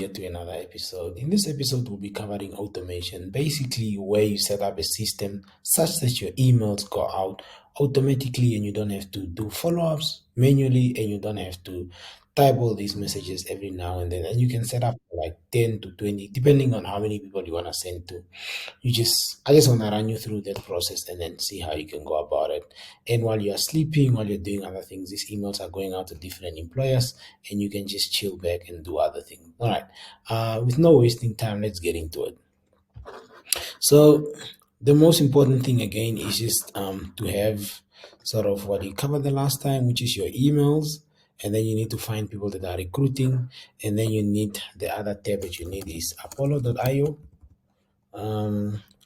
Here to another episode. In this episode, we'll be covering automation, basically where you set up a system such that your emails go out automatically and you don't have to do follow-ups manually and you don't have to type all these messages every now and then. And you can set up like 10 to 20, depending on how many people you want to send to. I just want to run you through that process and then see how you can go about it. And while you're sleeping, while you're doing other things, these emails are going out to different employers and you can just chill back and do other things. All right. With no wasting time, let's get into it. So the most important thing again is just to have sort of what you covered the last time, which is your emails. And then you need to find people that are recruiting. And then you need the other tab that you need is apollo.io,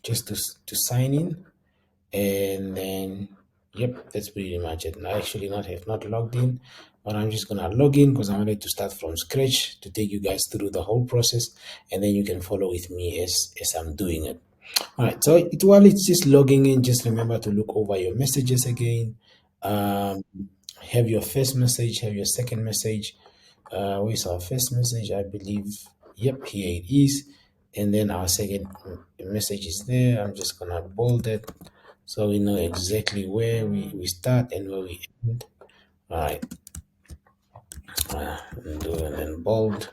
just to sign in. And then yep, that's pretty much it. And I actually not have not logged in, but I'm just gonna log in because I wanted to start from scratch to take you guys through the whole process, and then you can follow with me as I'm doing it. All right, so while it's just logging in, just remember to look over your messages again. um have your first message, have your second message. Where's our first message? I believe, yep, here it is. And then our second message is there. I'm just gonna bold it so we know exactly where we start and where we end. All right, do and then bold.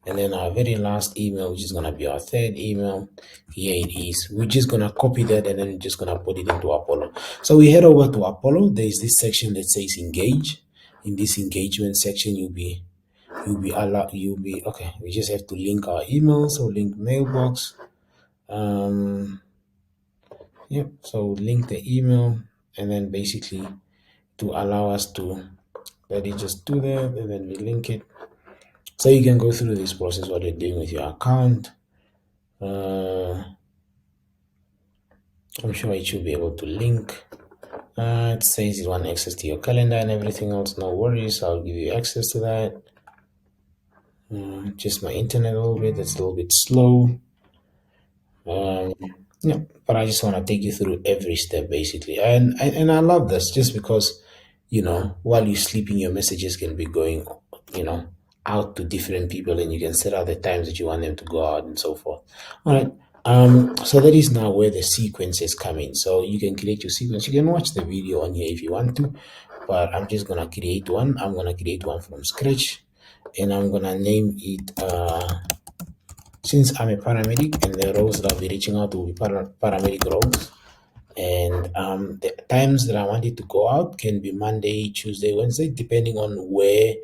And then our very last email, which is gonna be our third email, here it is. We're just gonna copy that and then we're just gonna put it into Apollo. So we head over to Apollo. There is this section that says engage. In this engagement section, you'll be okay. We just have to link our email, so link mailbox. Yep, so link the email and then basically to allow us to let it just do that, and then we link it. So you can go through this process what you're doing with your account. I'm sure it should be able to link. It says you want access to your calendar and everything else. No worries, I'll give you access to that. Just my internet a little bit, it's a little bit slow. Yeah, but I just want to take you through every step basically, and I love this just because, while you're sleeping, your messages can be going, you know, out to different people, and you can set out the times that you want them to go out and so forth. All right. So that is now where the sequences come in. So you can create your sequence. You can watch the video on here if you want to, but I'm just gonna create one. I'm gonna create one from scratch, and I'm gonna name it. Since I'm a paramedic and the roles that I'll be reaching out to will be paramedic roles, and the times that I want it to go out can be Monday, Tuesday, Wednesday, depending on where,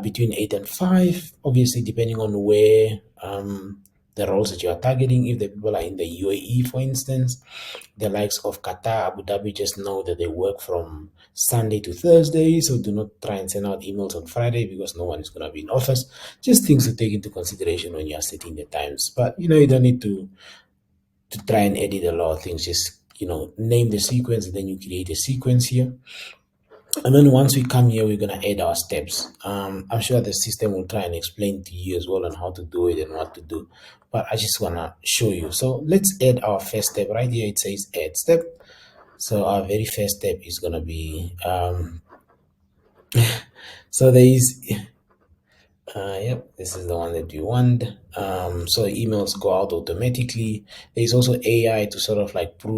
between 8 and 5, obviously, depending on where the roles that you are targeting. If the people are in the UAE, for instance, the likes of Qatar, Abu Dhabi, just know that they work from Sunday to Thursday. So do not try and send out emails on Friday because no one is going to be in office. Just things to take into consideration when you are setting the times. But you don't need to try and edit a lot of things. Just name the sequence, and then you create a sequence here. And then once we come here, we're going to add our steps. I'm sure the system will try and explain to you as well on how to do it and what to do. But I just want to show you. So let's add our first step. Right here, it says add step. So our very first step is going to be, so there is, yep, this is the one that you want. So emails go out automatically. There's also AI to sort of like to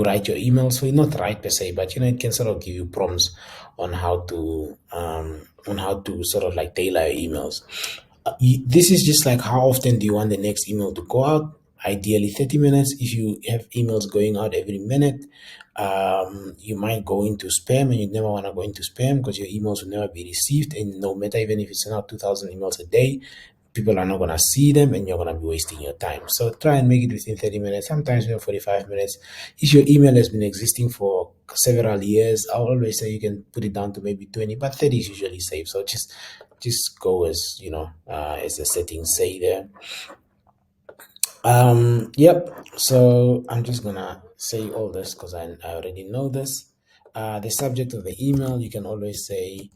write your emails. So not write per se, but it can sort of give you prompts on how to sort of like tailor your emails. This is just like how often do you want the next email to go out? Ideally 30 minutes. If you have emails going out every minute, you might go into spam, and you never want to go into spam because your emails will never be received. And no matter, even if you send out 2,000 emails a day, people are not going to see them and you're going to be wasting your time. So try and make it within 30 minutes, sometimes even 45 minutes. If your email has been existing for several years, I'll always say you can put it down to maybe 20, but 30 is usually safe. So just go as the settings say there. Yep. So I'm just gonna say all this because I already know this. The subject of the email, you can always say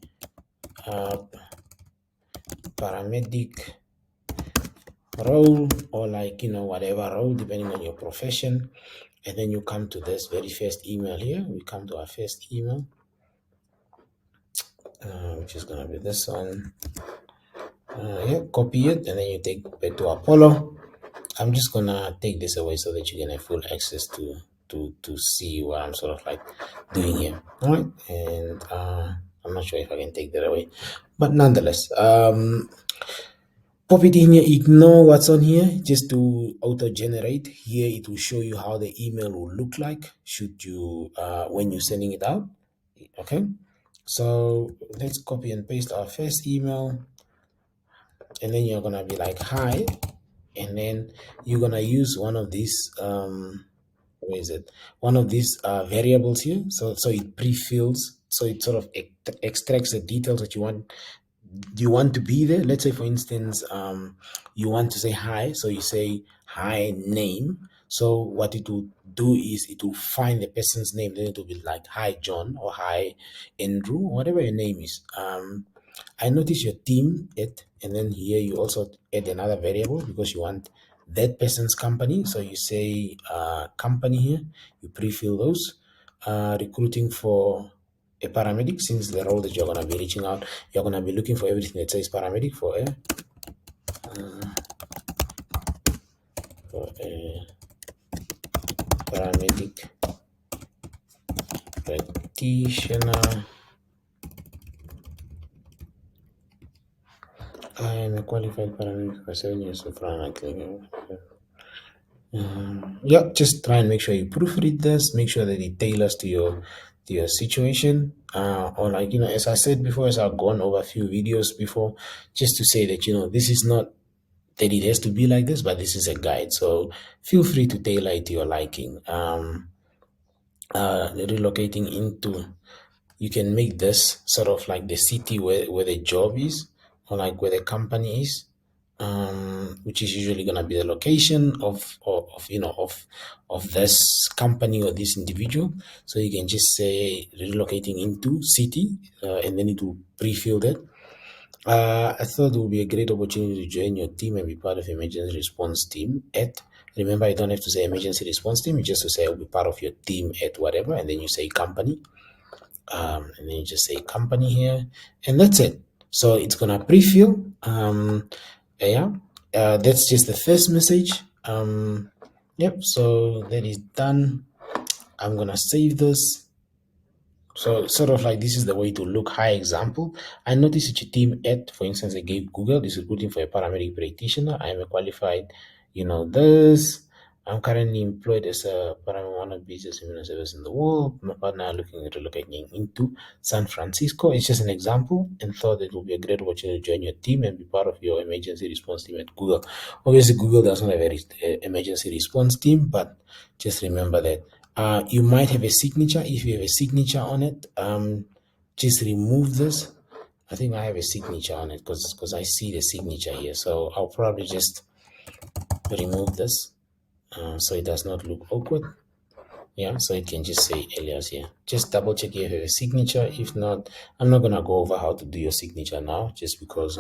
paramedic role, or whatever role depending on your profession. And then you come to this very first email here. We come to our first email, which is gonna be this one. Yeah, copy it, and then you take it to Apollo. I'm just gonna take this away so that you can have full access to see what I'm sort of like doing here. All right, and I'm not sure if I can take that away, but nonetheless, pop it in here. Ignore what's on here just to auto generate. Here it will show you how the email will look like should you when you're sending it out. Okay, so let's copy and paste our first email, and then you're gonna be like hi, and then you're gonna use one of these where is it, one of these variables here, so it pre-fills, so it sort of extracts the details that you want to be there. Let's say for instance you want to say hi, so you say hi name. So what it will do is it will find the person's name, then it will be like hi John or hi Andrew, whatever your name is. I notice your team it, and then here you also add another variable because you want that person's company. So you say company here, you pre-fill those. Recruiting for a paramedic, since the role that you're going to be reaching out, you're going to be looking for everything that says paramedic for a paramedic practitioner. I am a qualified paramedic for 7 years of running. Yeah, just try and make sure you proofread this, make sure that it tailors to your situation. Or like, as I said before, as I've gone over a few videos before, just to say that, this is not that it has to be like this, but this is a guide. So feel free to tailor it to your liking. Relocating into, you can make this sort of like the city where the job is, or like where the company is, which is usually going to be the location of this company or this individual. So you can just say relocating into city, and then it will pre-fill that. I thought it would be a great opportunity to join your team and be part of emergency response team at. Remember, you don't have to say emergency response team. You just to say I'll be part of your team at whatever, and then you say company, and then you just say company here, and that's it. So it's gonna pre-fill. Yeah, that's just the first message. Yep. So that is done. I'm gonna save this. So sort of like this is the way to look. High example. I noticed that your team at, for instance, I gave Google, this is recruiting for a paramedic practitioner. I am a qualified, this. I'm currently employed as a paramedic, one of the busiest human service in the world. My partner are looking at relocating into San Francisco. It's just an example, and thought it would be a great opportunity to join your team and be part of your emergency response team at Google. Obviously, Google does not have an emergency response team, but just remember that you might have a signature. If you have a signature on it, just remove this. I think I have a signature on it because I see the signature here. So I'll probably just remove this so it does not look awkward. Yeah, so it can just say Elias here. Just double check if you have a signature. If not, I'm not gonna go over how to do your signature now, just because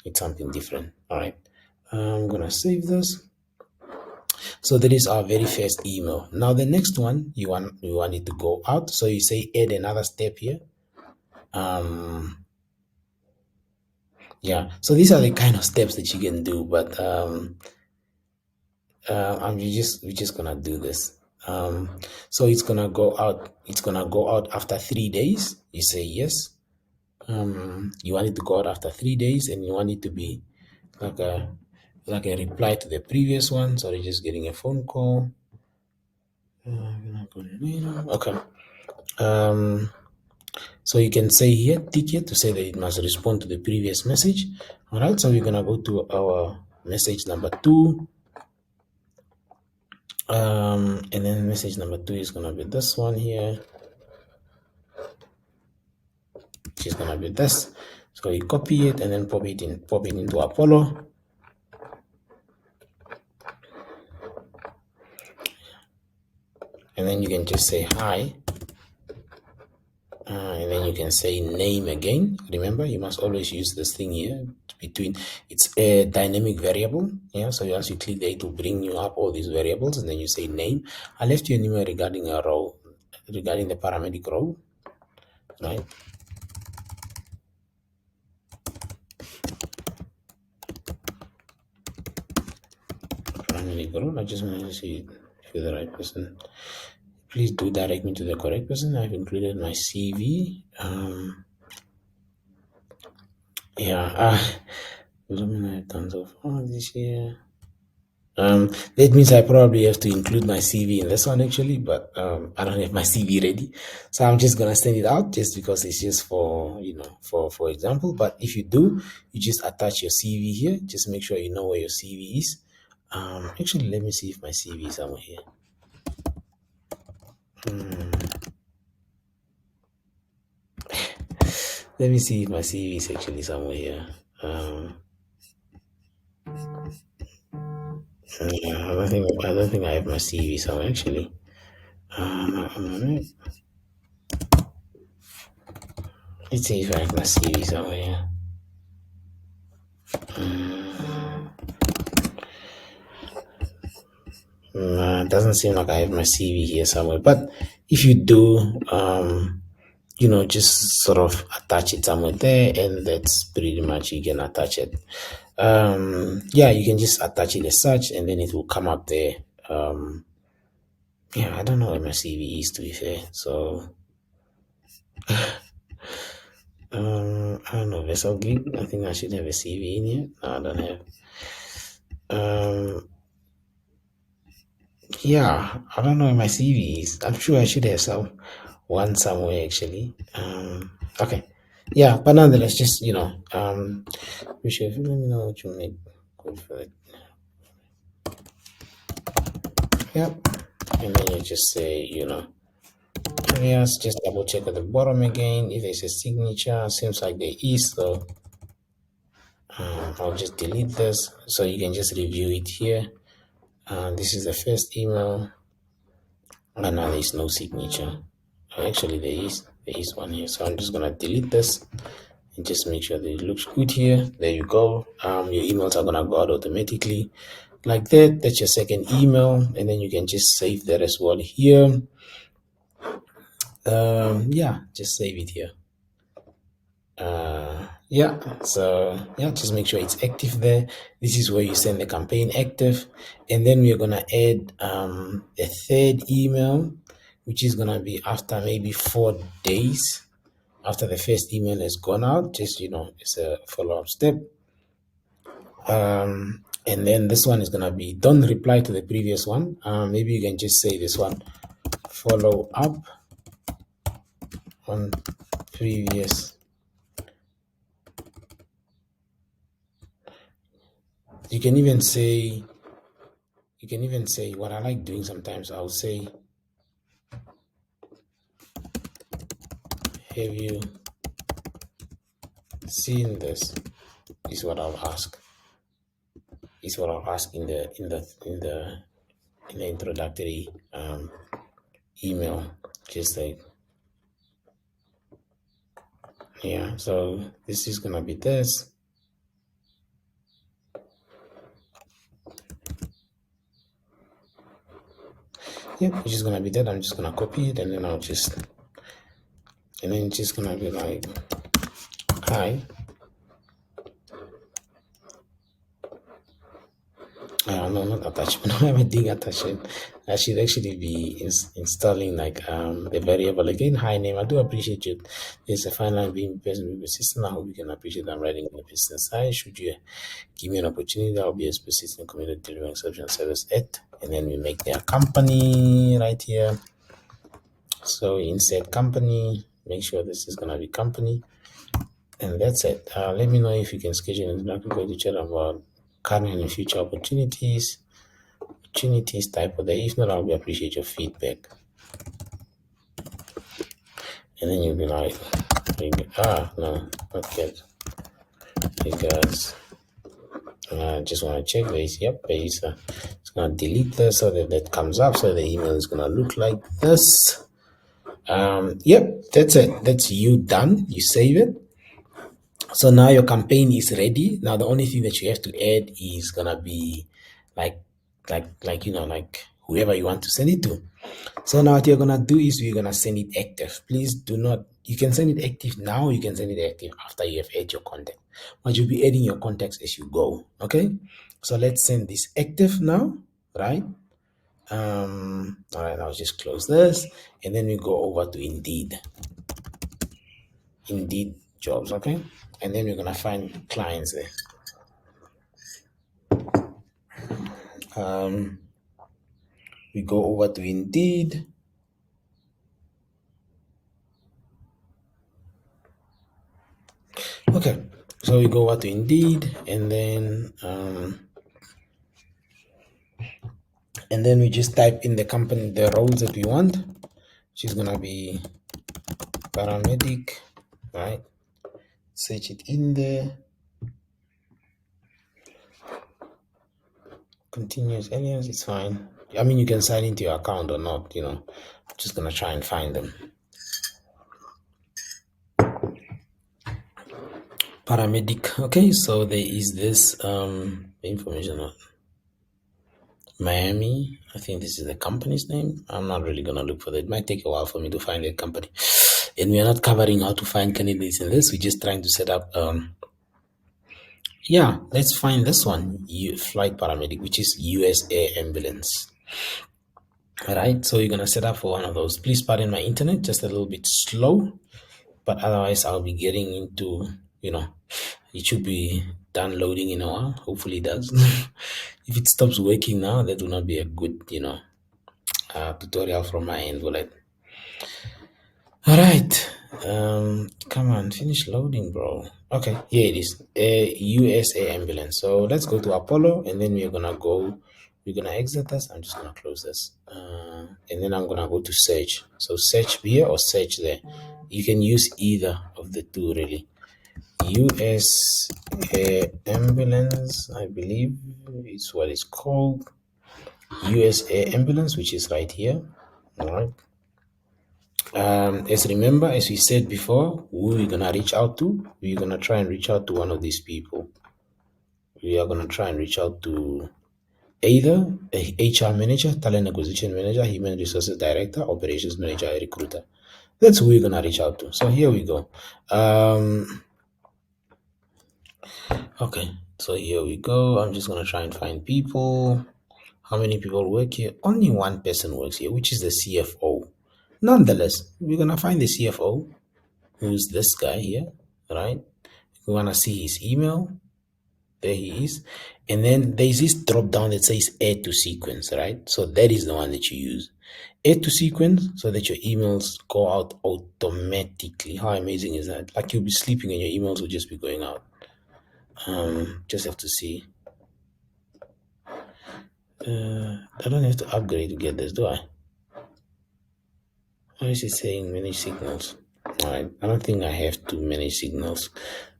it's something different. All right, I'm gonna save this. So that is our very first email. Now the next one, you want it to go out. So you say add another step here. Yeah. So these are the kind of steps that you can do, but we're just gonna do this. So it's gonna go out. It's gonna go out after 3 days. You say yes. You want it to go out after 3 days, and you want it to be like a reply to the previous one. So you're just getting a phone call. Okay. So you can say here, tick here to say that it must respond to the previous message. All right. So we're gonna go to our message number 2. And then message number 2 is gonna be this one here. Which is gonna be this. So you copy it and then pop it into Apollo. And then you can just say hi. And then you can say name again. Remember, you must always use this thing here between. It's a dynamic variable. Yeah. So as you click there, it will bring you up all these variables, and then you say name. I left you an email regarding a role, regarding the paramedic role, right? Family Grown. I just wanted to see if you're the right person. Please do direct me to the correct person. I've included my CV. Yeah, what I've done so far this year. That means I probably have to include my CV in this one actually, but I don't have my CV ready, so I'm just gonna send it out just because it's just for for example. But if you do, you just attach your CV here. Just make sure you know where your CV is. Actually, let me see if my CV is somewhere here. Let me see if my CV is actually somewhere here. Yeah, I don't think I have my CV somewhere actually. Let's see if I have my CV somewhere here. It doesn't seem like I have my CV here somewhere. But if you do, just sort of attach it somewhere there, and that's pretty much you can attach it. Yeah, you can just attach it as such, and then it will come up there. Yeah, I don't know where my CV is to be fair. So, I don't know. Vessel Gig. I think I should have a CV in here. No, I don't have. Yeah, I don't know where my CV is. I'm sure I should have one somewhere actually. Okay. Yeah, but nonetheless, just we should let me know what you make good for it. Yep. And then you just say, yes, just double check at the bottom again. If there's a signature, seems like there is, so I'll just delete this so you can just review it here. This is the first email. And now there's no signature. Actually, there is one here. So I'm just gonna delete this and just make sure that it looks good here. There you go. Your emails are gonna go out automatically like that. That's your second email, and then you can just save that as well here. Yeah, just save it here. Yeah, so yeah, just make sure it's active there. This is where you send the campaign active, and then we're gonna add a third email, which is gonna be after maybe 4 days after the first email has gone out. Just it's a follow-up step. And then this one is gonna be, don't reply to the previous one. Maybe you can just say this one, follow up on previous. You can even say what I like doing sometimes. I'll say, have you seen this? Is what I'll ask. Is what I'll ask in the introductory email. Just like, yeah. So this is gonna be this. Yep, which is gonna be that. I'm just gonna copy it, and then it's just gonna be like, hi. No, not attachment. I'm adding attachment. I should actually be installing like the variable again. Hi name. I do appreciate you. There's a fine line being present with persistent. I hope you can appreciate I'm writing in the business side. Should you give me an opportunity, I'll be as persistent committed delivering exceptional service at, and then we make their company right here. So insert company, make sure this is gonna be company, and that's it. Let me know if you can schedule an introductory to chat about current and future opportunities type of that. If not, I'll appreciate your feedback. And then you'll be like, no, not yet. Because I just want to check this. Yep, it's gonna delete this so that comes up. So the email is gonna look like this. Yep, that's it. That's you done. You save it. So now your campaign is ready. Now the only thing that you have to add is gonna be like whoever you want to send it to. So now what you're gonna do is we're gonna send it active. Please do not. You can send it active now. You can send it active after you have added your contact. But you'll be adding your contacts as you go. Okay. So let's send this active now. right? All right, I'll just close this, and then we go over to Indeed jobs, okay? And then we're gonna find clients there. We go over to Indeed. Okay, so we go over to Indeed, and then we just type in the company, the roles that we want, which is gonna be paramedic, right? Search it in there. Continuous alias, it's fine. I mean, you can sign into your account or not, I'm just gonna try and find them. Paramedic. Okay, so there is this information on Miami. I think this is the company's name. I'm not really gonna look for that. It might take a while for me to find that company. And we are not covering how to find candidates in this. We're just trying to set up yeah, let's find this one. Flight paramedic, which is US Air Ambulance. All right, so you're gonna set up for one of those. Please pardon my internet, just a little bit slow, but otherwise I'll be getting into, it should be done loading in a while. Hopefully it does. If it stops working now, that will not be a good, tutorial from my end, will it? All right. Come on, finish loading, bro. Okay, here it is. USA ambulance. So let's go to Apollo, and then we're gonna exit this. I'm just gonna close this, and then I'm gonna go to search. So search here or search there. You can use either of the two, really. US ambulance, I believe, is what it's called. USA ambulance, which is right here. All right. As we said before, who we're gonna reach out to? We're gonna try and reach out to one of these people. We are gonna try and reach out to either a HR manager, talent acquisition manager, human resources director, operations manager, a recruiter. That's who we're gonna reach out to. So here we go. Okay, so here we go. I'm just gonna try and find people. How many people work here? Only one person works here, which is the CFO. Nonetheless, we're gonna find the CFO, who's this guy here, right? We wanna see his email. There he is. And then there's this drop down that says add to sequence, right? So that is the one that you use. Add to sequence so that your emails go out automatically. How amazing is that? Like you'll be sleeping and your emails will just be going out. Just have to see. I don't have to upgrade to get this, do I? Why is it saying manage signals? Alright, I don't think I have to manage signals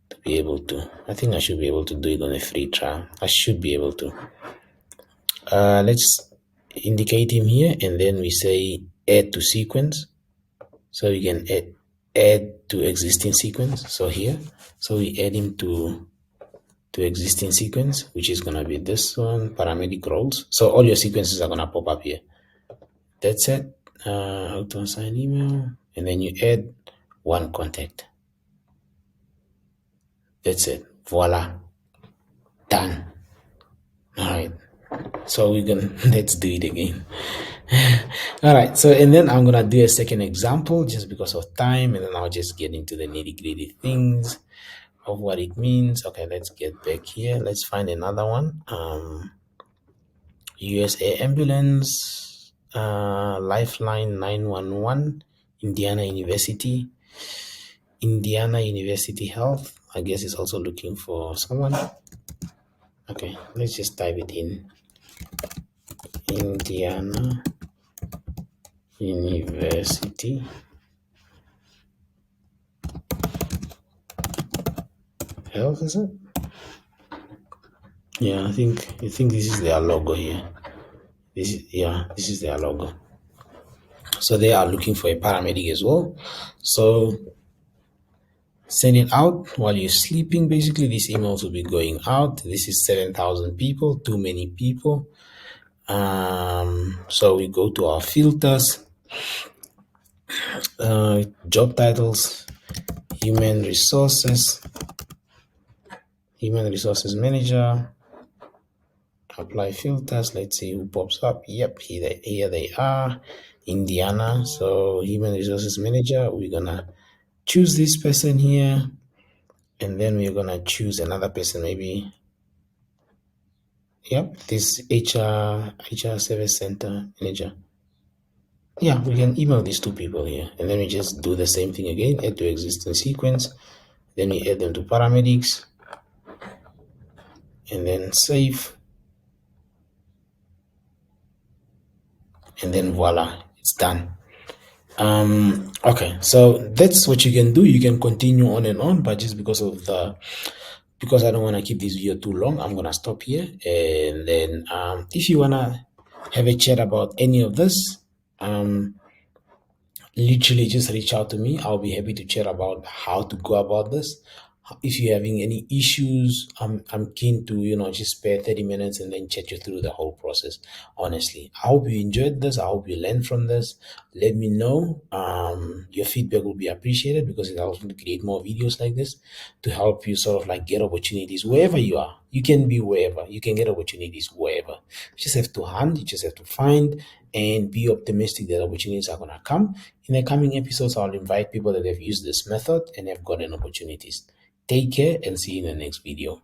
to be able to. I think I should be able to do it on a free trial. I should be able to. Let's indicate him here, and then we say add to sequence. So we can add to existing sequence. So here, so we add him to existing sequence, which is gonna be this one, paramedic roles. So all your sequences are gonna pop up here. That's it. Auto assign email, and then you add one contact. That's it. Voila. Done. All right. So we're gonna let's do it again. All right. So and then I'm gonna do a second example just because of time, and then I'll just get into the nitty-gritty things of what it means. Okay, let's get back here. Let's find another one. USA ambulance, Lifeline 911, Indiana University Health. I guess it's also looking for someone. Okay, let's just type it in. Indiana University Health, is it? Yeah, I think this is their logo here. This is their logo. So they are looking for a paramedic as well. So send it out while you're sleeping. Basically, these emails will be going out. This is 7,000 people, too many people. So we go to our filters, job titles, human resources manager. apply filters. Let's see who pops up. Yep, here they are. Indiana. So human resources manager. We're gonna choose this person here, and then we're gonna choose another person. Maybe, yep, this HR service center manager. Yeah, we can email these two people here, and then we just do the same thing again. Add to existing sequence. Then we add them to paramedics, and then save. And then voila, it's done. Okay, so that's what you can do. You can continue on and on, but just because I don't want to keep this video too long, I'm gonna stop here. And then if you wanna have a chat about any of this, literally just reach out to me. I'll be happy to chat about how to go about this. If you're having any issues, I'm keen to just spare 30 minutes and then chat you through the whole process. Honestly, I hope you enjoyed this. I hope you learned from this. Let me know. Your feedback will be appreciated because it helps me to create more videos like this to help you sort of like get opportunities wherever you are. You can be wherever. You can get opportunities wherever. You just have to hunt. You just have to find and be optimistic that opportunities are gonna come. In the coming episodes, I'll invite people that have used this method and have gotten opportunities. Take care and see you in the next video.